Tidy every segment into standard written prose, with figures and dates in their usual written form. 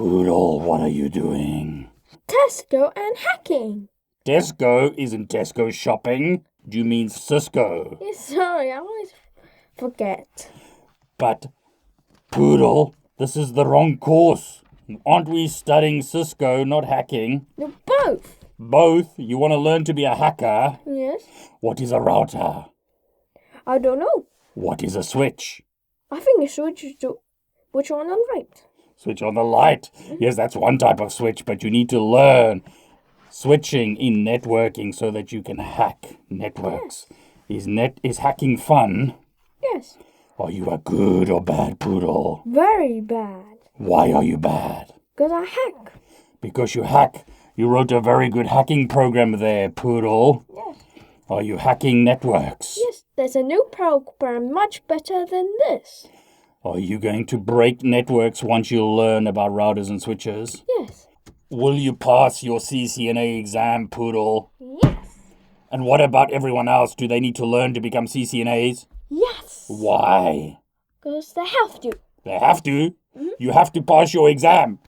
Poodle, what are you doing? Tesco and hacking. Tesco isn't Tesco shopping. Do you mean Cisco? Sorry, I always forget. But, Poodle, this is the wrong course. Aren't we studying Cisco, not hacking? No, both. Both? You want to learn to be a hacker? Yes. What is a router? I don't know. What is a switch? I think a switch is which on the right. Switch on the light. Yes, that's one type of switch, but you need to learn switching in networking so that you can hack networks. Yes. Is hacking fun? Yes. Are you a good or bad poodle? Very bad. Why are you bad? Because I hack. Because you hack. You wrote a very good hacking program there, poodle. Yes. Are you hacking networks? Yes, there's a new program much better than this. Are you going to break networks once you learn about routers and switches? Yes. Will you pass your ccna exam, poodle? Yes. And what about everyone else? Do they need to learn to become ccnas? Yes. Why? Because they have to. They have to? Mm-hmm. You have to pass your exam.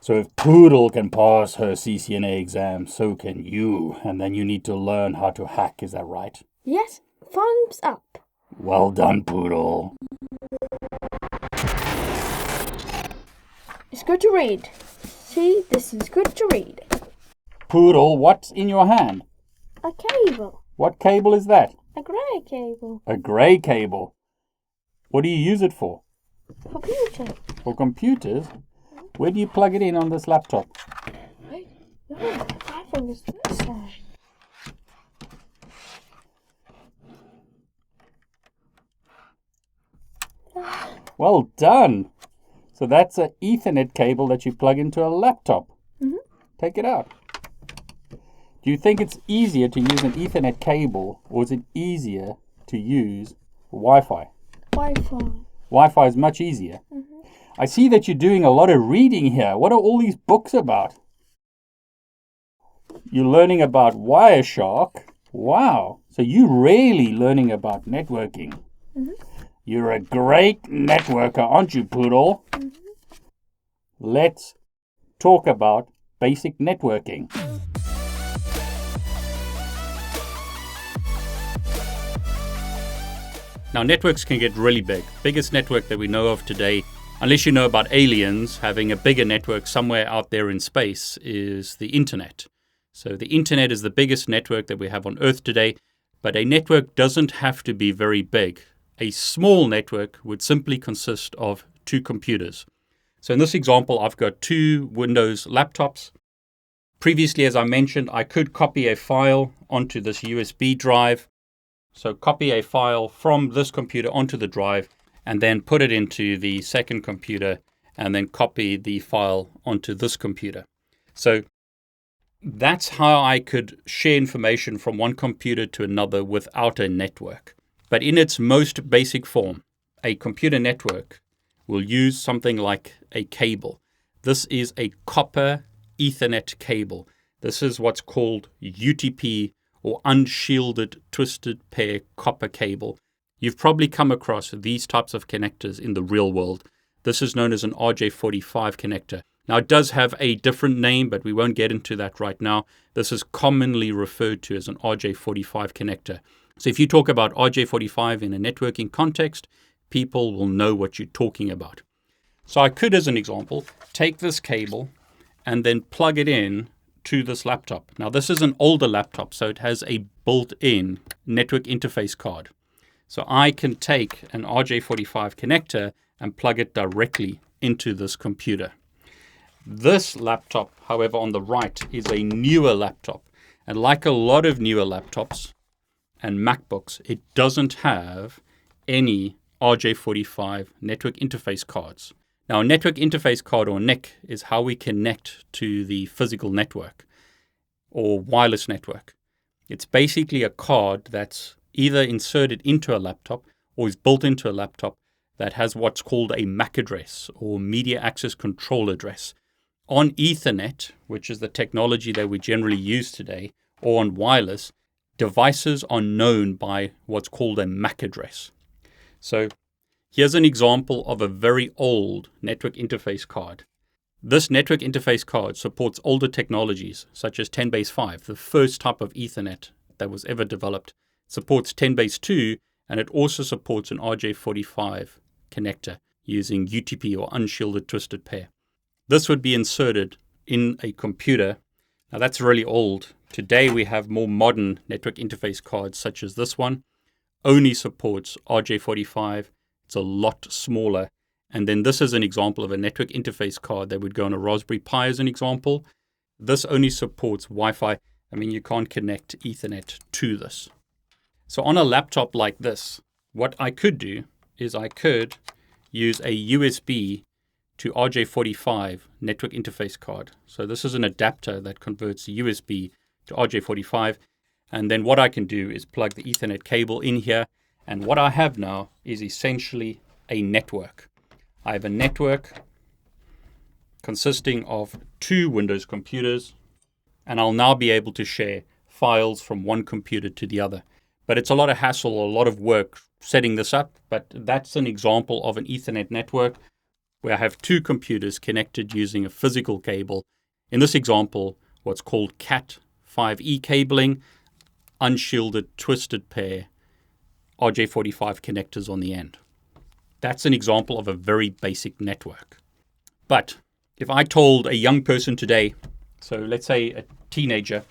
So if Poodle can pass her ccna exam, so can you. And then you need to learn how to hack, is that right? Yes. Thumbs up. Well done, Poodle. It's good to read. See, this is good to read. Poodle, what's in your hand? A cable. What cable is that? A grey cable. A grey cable. What do you use it for? Computer. For computers? Where do you plug it in on this laptop? Wait, no, I think it's this side. Well done. So that's an Ethernet cable that you plug into a laptop. Mm-hmm. Take it out. Do you think it's easier to use an Ethernet cable or is it easier to use Wi-Fi? Wi-Fi. Wi-Fi is much easier. Mm-hmm. I see that you're doing a lot of reading here. What are all these books about? You're learning about Wireshark. Wow. So you're really learning about networking. Mm-hmm. You're a great networker, aren't you, Poodle? Mm-hmm. Let's talk about basic networking. Now, networks can get really big. Biggest network that we know of today, unless you know about aliens, having a bigger network somewhere out there in space, is the internet. So the internet is the biggest network that we have on Earth today, but a network doesn't have to be very big. A small network would simply consist of two computers. So in this example, I've got two Windows laptops. Previously, as I mentioned, I could copy a file onto this USB drive. So copy a file from this computer onto the drive and then put it into the second computer and then copy the file onto this computer. So that's how I could share information from one computer to another without a network. But in its most basic form, a computer network will use something like a cable. This is a copper Ethernet cable. This is what's called UTP, or unshielded twisted pair copper cable. You've probably come across these types of connectors in the real world. This is known as an RJ45 connector. Now, it does have a different name, but we won't get into that right now. This is commonly referred to as an RJ45 connector. So if you talk about RJ45 in a networking context, people will know what you're talking about. So I could, as an example, take this cable and then plug it in to this laptop. Now, this is an older laptop, so it has a built-in network interface card. So I can take an RJ45 connector and plug it directly into this computer. This laptop, however, on the right is a newer laptop. And like a lot of newer laptops and MacBooks, it doesn't have any RJ45 network interface cards. Now, a network interface card, or NIC, is how we connect to the physical network or wireless network. It's basically a card that's either inserted into a laptop or is built into a laptop that has what's called a MAC address, or media access control address. On Ethernet, which is the technology that we generally use today, or on wireless, devices are known by what's called a MAC address. So here's an example of a very old network interface card. This network interface card supports older technologies such as 10-base-5, the first type of Ethernet that was ever developed. It supports 10-base-2, and it also supports an RJ45 connector using UTP or unshielded twisted pair. This would be inserted in a computer. Now that's really old. Today we have more modern network interface cards such as this one. Only supports RJ45. It's a lot smaller. And then this is an example of a network interface card that would go on a Raspberry Pi as an example. This only supports Wi-Fi. I mean, you can't connect Ethernet to this. So on a laptop like this, what I could do is I could use a USB to RJ45 network interface card. So this is an adapter that converts USB to RJ45. And then what I can do is plug the Ethernet cable in here. And what I have now is essentially a network. I have a network consisting of 2 Windows computers, and I'll now be able to share files from one computer to the other. But it's a lot of hassle, a lot of work setting this up, but that's an example of an Ethernet network where I have 2 computers connected using a physical cable. In this example, what's called Cat5e cabling, unshielded twisted pair, RJ45 connectors on the end. That's an example of a very basic network. But if I told a young person today, so let's say a teenager,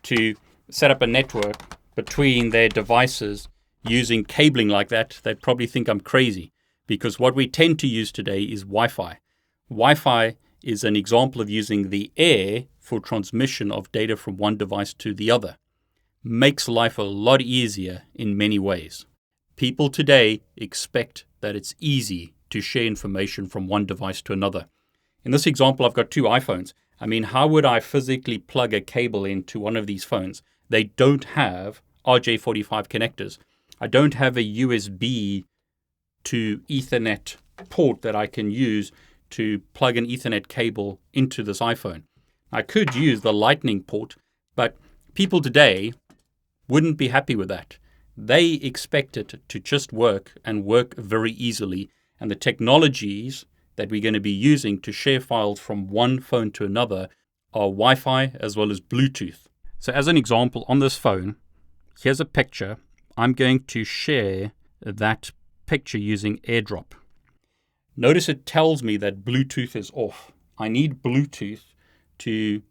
to set up a network between their devices using cabling like that, they'd probably think I'm crazy, because what we tend to use today is Wi-Fi. Wi-Fi is an example of using the air for transmission of data from one device to the other. Makes life a lot easier in many ways. People today expect that it's easy to share information from one device to another. In this example, I've got 2 iPhones. I mean, how would I physically plug a cable into one of these phones? They don't have RJ45 connectors. I don't have a USB to Ethernet port that I can use to plug an Ethernet cable into this iPhone. I could use the Lightning port, but people today wouldn't be happy with that. They expect it to just work and work very easily. And the technologies that we're going to be using to share files from one phone to another are Wi-Fi as well as Bluetooth. So as an example, on this phone, here's a picture. I'm going to share that picture using AirDrop. Notice it tells me that Bluetooth is off. I need Bluetooth to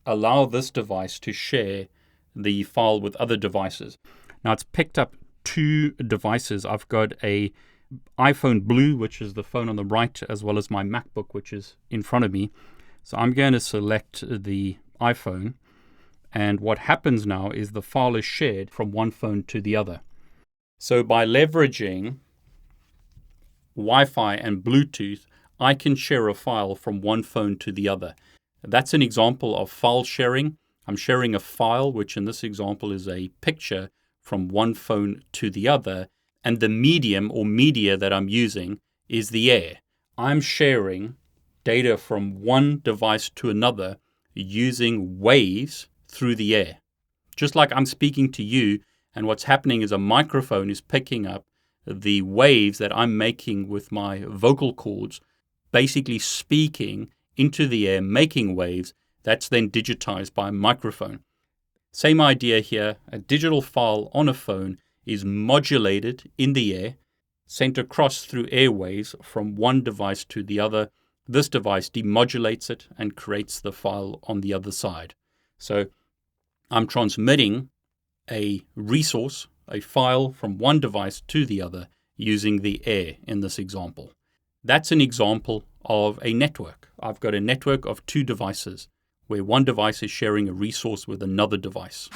allow this device to share the file with other devices. Now it's picked up 2 devices. I've got a iPhone Blue, which is the phone on the right, as well as my MacBook, which is in front of me. So I'm going to select the iPhone. And what happens now is the file is shared from one phone to the other. So by leveraging Wi-Fi and Bluetooth, I can share a file from one phone to the other. That's an example of file sharing. I'm sharing a file, which in this example is a picture, from one phone to the other, and the medium or media that I'm using is the air. I'm sharing data from one device to another using waves through the air. Just like I'm speaking to you, and what's happening is a microphone is picking up the waves that I'm making with my vocal cords, basically speaking into the air, making waves, that's then digitized by a microphone. Same idea here, a digital file on a phone is modulated in the air, sent across through airwaves from one device to the other. This device demodulates it and creates the file on the other side. So I'm transmitting a resource, a file from one device to the other using the air in this example. That's an example of a network. I've got a network of 2 devices, where one device is sharing a resource with another device.